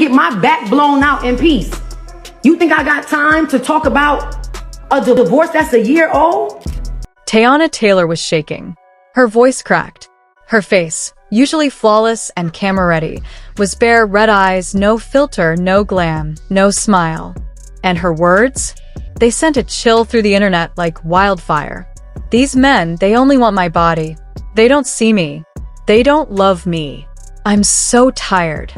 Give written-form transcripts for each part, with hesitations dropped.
get my back blown out in peace. You think I got time to talk about a divorce that's a year old? Teyana Taylor was shaking. Her voice cracked. Her face, usually flawless and camera-ready, was bare red eyes, no filter, no glam, no smile. And her words? They sent a chill through the internet like wildfire. These men, they only want my body. They don't see me. They don't love me. I'm so tired.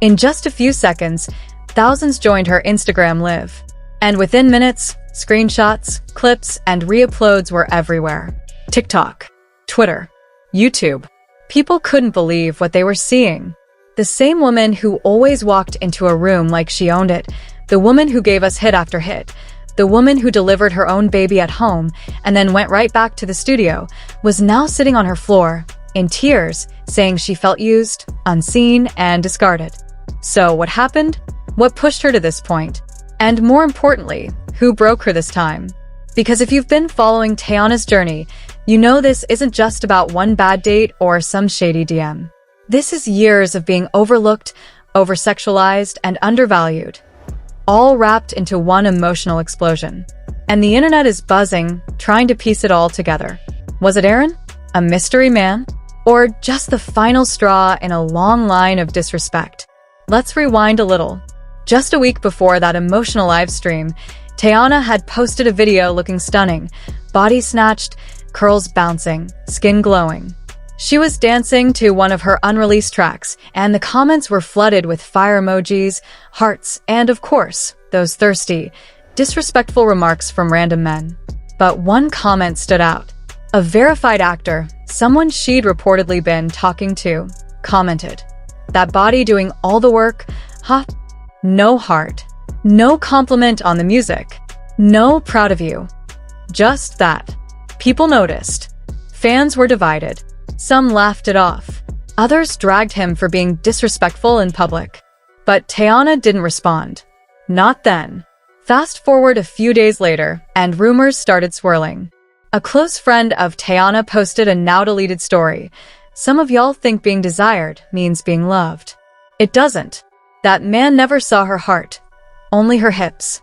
In just a few seconds, thousands joined her Instagram live. And within minutes, screenshots, clips, and re-uploads were everywhere. TikTok, Twitter, YouTube. People couldn't believe what they were seeing. The same woman who always walked into a room like she owned it, the woman who gave us hit after hit, the woman who delivered her own baby at home and then went right back to the studio, was now sitting on her floor, in tears, saying she felt used, unseen, and discarded. So what happened? What pushed her to this point? And more importantly, who broke her this time? Because if you've been following Teyana's journey, you know this isn't just about one bad date or some shady DM. This is years of being overlooked, over-sexualized, and undervalued, all wrapped into one emotional explosion. And the internet is buzzing, trying to piece it all together. Was it Aaron? A mystery man? Or just the final straw in a long line of disrespect? Let's rewind a little. Just a week before that emotional live stream, Teyana had posted a video looking stunning, body snatched, curls bouncing, skin glowing. She was dancing to one of her unreleased tracks, and the comments were flooded with fire emojis, hearts, and of course, those thirsty, disrespectful remarks from random men. But one comment stood out. A verified actor, someone she'd reportedly been talking to, commented, "That body doing all the work, huh? No heart. No compliment on the music. No proud of you." Just that. People noticed. Fans were divided. Some laughed it off. Others dragged him for being disrespectful in public. But Teyana didn't respond. Not then. Fast forward a few days later, and rumors started swirling. A close friend of Teyana posted a now-deleted story. "Some of y'all think being desired means being loved. It doesn't. That man never saw her heart, only her hips."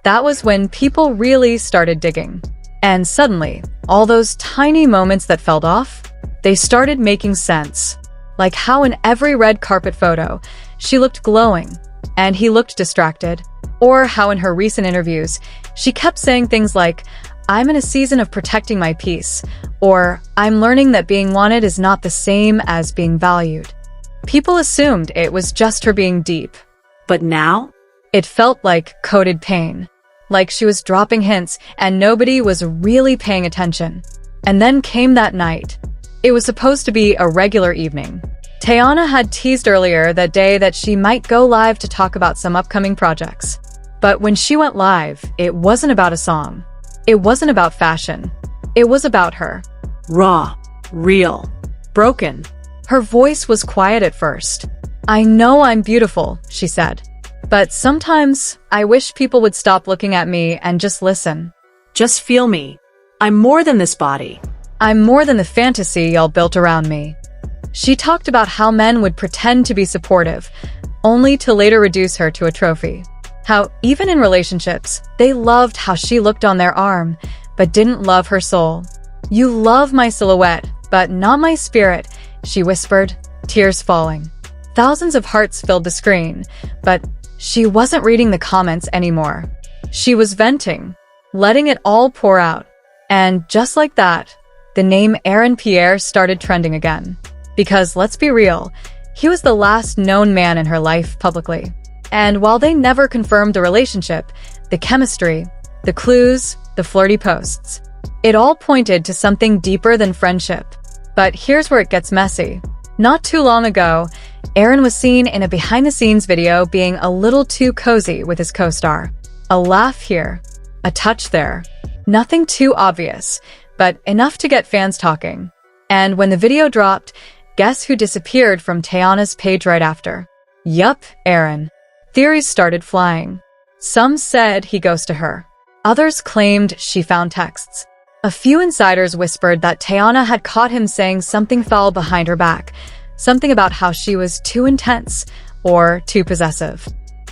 That was when people really started digging. And suddenly, all those tiny moments that fell off, they started making sense. Like how in every red carpet photo, she looked glowing, and he looked distracted. Or how in her recent interviews, she kept saying things like, "I'm in a season of protecting my peace," or "I'm learning that being wanted is not the same as being valued." People assumed it was just her being deep. But now, it felt like coded pain. Like she was dropping hints and nobody was really paying attention. And then came that night. It was supposed to be a regular evening. Teyana had teased earlier that day that she might go live to talk about some upcoming projects. But when she went live, it wasn't about a song. It wasn't about fashion. It was about her. Raw, real, broken. Her voice was quiet at first. "I know I'm beautiful," she said. "But sometimes I wish people would stop looking at me and just listen. Just feel me. I'm more than this body. I'm more than the fantasy y'all built around me." She talked about how men would pretend to be supportive, only to later reduce her to a trophy. How even in relationships, they loved how she looked on their arm, but didn't love her soul. "You love my silhouette, but not my spirit," she whispered, tears falling. Thousands of hearts filled the screen, but she wasn't reading the comments anymore. She was venting, letting it all pour out. And just like that, the name Aaron Pierre started trending again. Because let's be real, he was the last known man in her life publicly. And while they never confirmed the relationship, the chemistry, the clues, the flirty posts, it all pointed to something deeper than friendship. But here's where it gets messy. Not too long ago, Aaron was seen in a behind-the-scenes video being a little too cozy with his co-star. A laugh here, a touch there. Nothing too obvious, but enough to get fans talking. And when the video dropped, guess who disappeared from Teyana's page right after? Yup, Aaron. Theories started flying. Some said he ghosted her. Others claimed she found texts. A few insiders whispered that Teyana had caught him saying something foul behind her back, something about how she was too intense, or too possessive.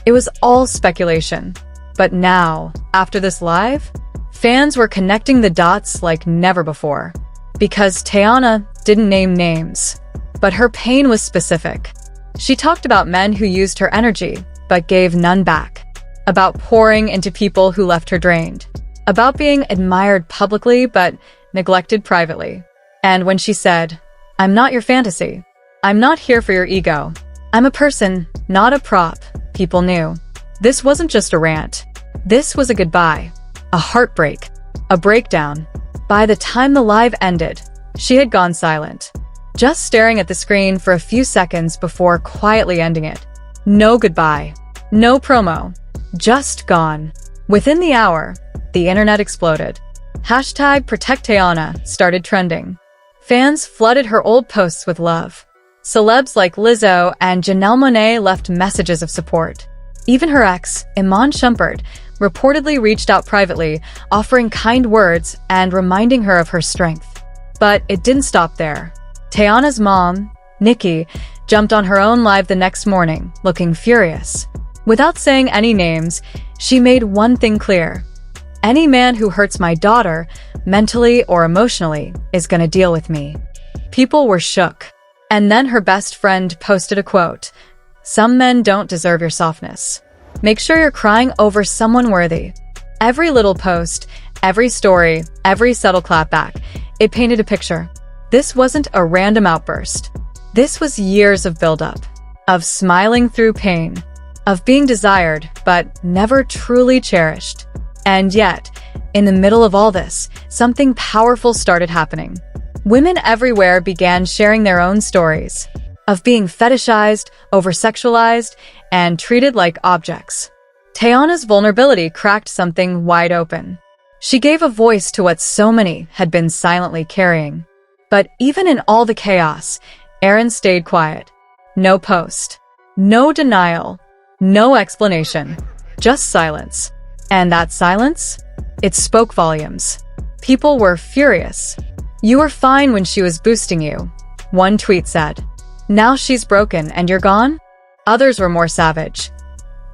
It was all speculation. But now, after this live, fans were connecting the dots like never before. Because Teyana didn't name names, but her pain was specific. She talked about men who used her energy, but gave none back. About pouring into people who left her drained. About being admired publicly, but neglected privately. And when she said, "I'm not your fantasy. I'm not here for your ego. I'm a person, not a prop," people knew. This wasn't just a rant. This was a goodbye. A heartbreak. A breakdown. By the time the live ended, she had gone silent. Just staring at the screen for a few seconds before quietly ending it. No goodbye. No promo. Just gone. Within the hour, the internet exploded. #ProtectTeyana started trending. Fans flooded her old posts with love. Celebs like Lizzo and Janelle Monáe left messages of support. Even her ex, Iman Shumpert, reportedly reached out privately, offering kind words and reminding her of her strength. But it didn't stop there. Teyana's mom, Nikki, jumped on her own live the next morning, looking furious. Without saying any names, she made one thing clear. Any man who hurts my daughter, mentally or emotionally, is gonna deal with me. People were shook. And then her best friend posted a quote. "Some men don't deserve your softness. Make sure you're crying over someone worthy." Every little post, every story, every subtle clapback, it painted a picture. This wasn't a random outburst. This was years of buildup, of smiling through pain, of being desired but never truly cherished. And yet, in the middle of all this, something powerful started happening. Women everywhere began sharing their own stories of being fetishized, over-sexualized, and treated like objects. Teyana's vulnerability cracked something wide open. She gave a voice to what so many had been silently carrying. But even in all the chaos, Erin stayed quiet. No post. No denial. No explanation. Just silence. And that silence? It spoke volumes. People were furious. "You were fine when she was boosting you," one tweet said. "Now she's broken and you're gone?" Others were more savage.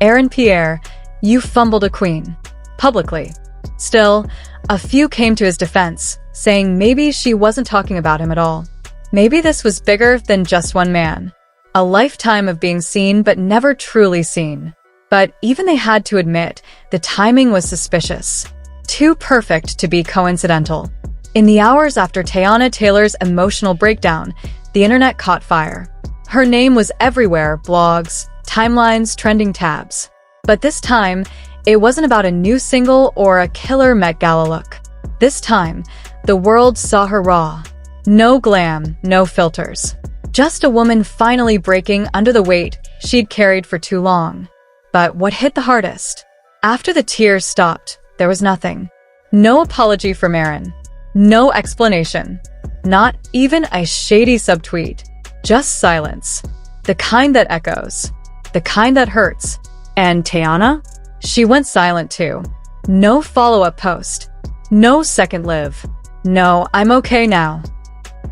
"Erin Pierre, you fumbled a queen." Publicly. Still, a few came to his defense, saying maybe she wasn't talking about him at all. Maybe this was bigger than just one man. A lifetime of being seen but never truly seen. But even they had to admit, the timing was suspicious. Too perfect to be coincidental. In the hours after Teyana Taylor's emotional breakdown, the internet caught fire. Her name was everywhere, blogs, timelines, trending tabs. But this time, it wasn't about a new single or a killer Met Gala look. This time, the world saw her raw. No glam, no filters. Just a woman finally breaking under the weight she'd carried for too long. But what hit the hardest? After the tears stopped, there was nothing. No apology from Erin. No explanation. Not even a shady subtweet. Just silence. The kind that echoes. The kind that hurts. And Teyana? She went silent too. No follow-up post. No second live. No, I'm okay now.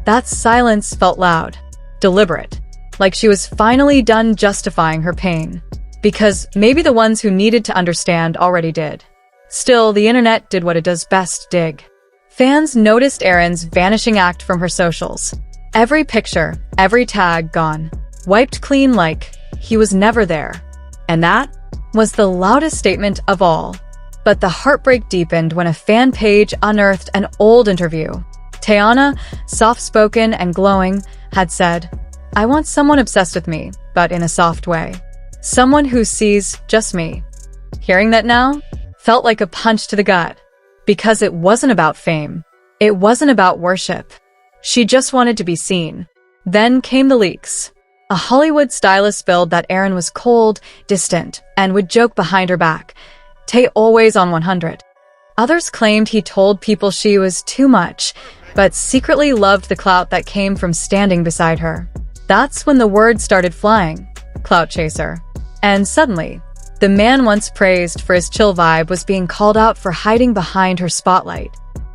That silence felt loud. Deliberate. Like she was finally done justifying her pain. Because maybe the ones who needed to understand already did. Still, the internet did what it does best, dig. Fans noticed Erin's vanishing act from her socials. Every picture, every tag gone. Wiped clean like he was never there. And that was the loudest statement of all. But the heartbreak deepened when a fan page unearthed an old interview. Teyana, soft-spoken and glowing, had said, "I want someone obsessed with me, but in a soft way. Someone who sees just me." Hearing that now felt like a punch to the gut. Because it wasn't about fame. It wasn't about worship. She just wanted to be seen. Then came the leaks. A Hollywood stylist spilled that Erin was cold, distant, and would joke behind her back. Tay always on 100. Others claimed he told people she was too much, but secretly loved the clout that came from standing beside her. That's when the word started flying. Clout chaser. And suddenly, the man once praised for his chill vibe was being called out for hiding behind her spotlight.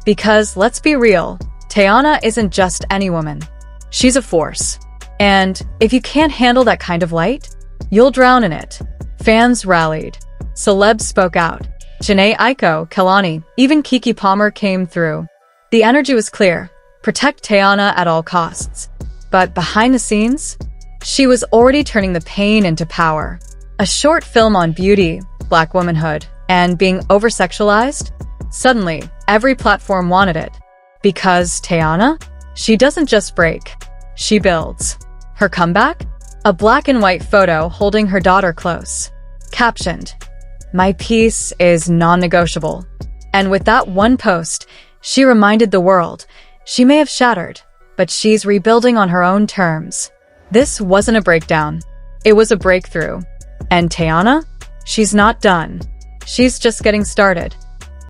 Because, let's be real, Teyana isn't just any woman. She's a force. And if you can't handle that kind of light, You'll drown in it. Fans rallied. Celebs spoke out. Janae Aiko, Kalani, even Keke Palmer came through. The energy was clear. Protect Teyana at all costs. But behind the scenes, she was already turning the pain into power. A short film on beauty, black womanhood, and being over-sexualized? Suddenly, every platform wanted it. Because Teyana? She doesn't just break. She builds. Her comeback? A black and white photo holding her daughter close. Captioned, "My peace is non-negotiable." And with that one post, she reminded the world, she may have shattered, but she's rebuilding on her own terms. This wasn't a breakdown. It was a breakthrough. And Teyana? She's not done. She's just getting started.